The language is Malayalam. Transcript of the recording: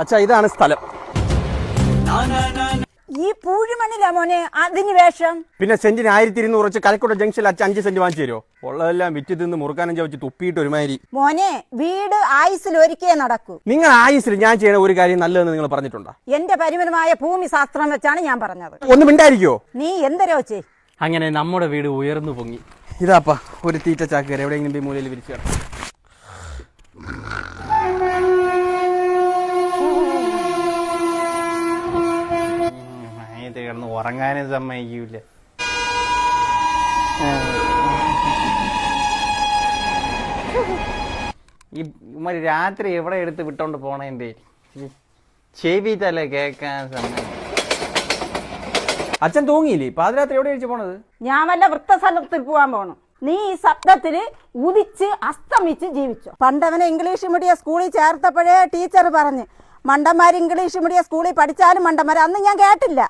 അച്ഛാ, ഇതാണ് സ്ഥലം. ഈ പൂഴിമണ്ണിലാ മോനെ അതിന് വേഷം. പിന്നെ സെന്റിന് 1200 വെച്ച് കലക്കോട്ട ജംഗ്ഷനിൽ അച്ഛൻ 5 സെന്റ് വാങ്ങിച്ചു തരുമോ? ഉള്ളതെല്ലാം വിറ്റ് തിന്ന് മുറുക്കാനും ചവച്ച് തുപ്പിയിട്ട് ഒരുമാതിരി. മോനെ വീട് ആയുസിൽ ഒരിക്കേ നടക്കൂ. നിങ്ങൾ ആയുസിൽ ഞാൻ ചെയ്യണ ഒരു കാര്യം നല്ലതെന്ന് നിങ്ങൾ പറഞ്ഞിട്ടുണ്ടോ? എന്റെ പരിമിതമായ ഭൂമി ശാസ്ത്രം വെച്ചാണ് ഞാൻ പറഞ്ഞത്. ഒന്ന് മിണ്ടായിരിക്കോ? നീ എന്തരോ ചേ. അങ്ങനെ നമ്മുടെ വീട് ഉയർന്നു പൊങ്ങി. ഇതാപ്പാ ഒരു തീറ്റ ചാക്കര എവിടെയെങ്കിലും മൂലയിൽ വിരിച്ചു കിടക്കും. കിടന്ന് ഉറങ്ങാനും സമ്മതിക്കൂല. ഈ രാത്രി എവിടെ എടുത്ത് വിട്ടോണ്ട് പോണേന്റെ ചെവി തല കേക്കാൻ സമയം. അച്ഛൻ തൂങ്ങിയില്ലേ? പാതിരാത്രി എവിടെ കഴിച്ചു പോണത്? ഞാൻ വല്ല വൃത്തസ്ഥലത്തിൽ പോവാൻ പോണം. നീ ഈ ശബ്ദത്തില് ഉദിച്ച് അസ്തമിച്ച് ജീവിച്ചോ. പണ്ടവനെ ഇംഗ്ലീഷ് മീഡിയം സ്കൂളിൽ ചേർത്തപ്പോഴേ ടീച്ചർ പറഞ്ഞ് മണ്ടന്മാർ ഇംഗ്ലീഷ് മീഡിയം സ്കൂളിൽ പഠിച്ചാലും മണ്ടന്മാർ. അന്ന് ഞാൻ കേട്ടില്ല.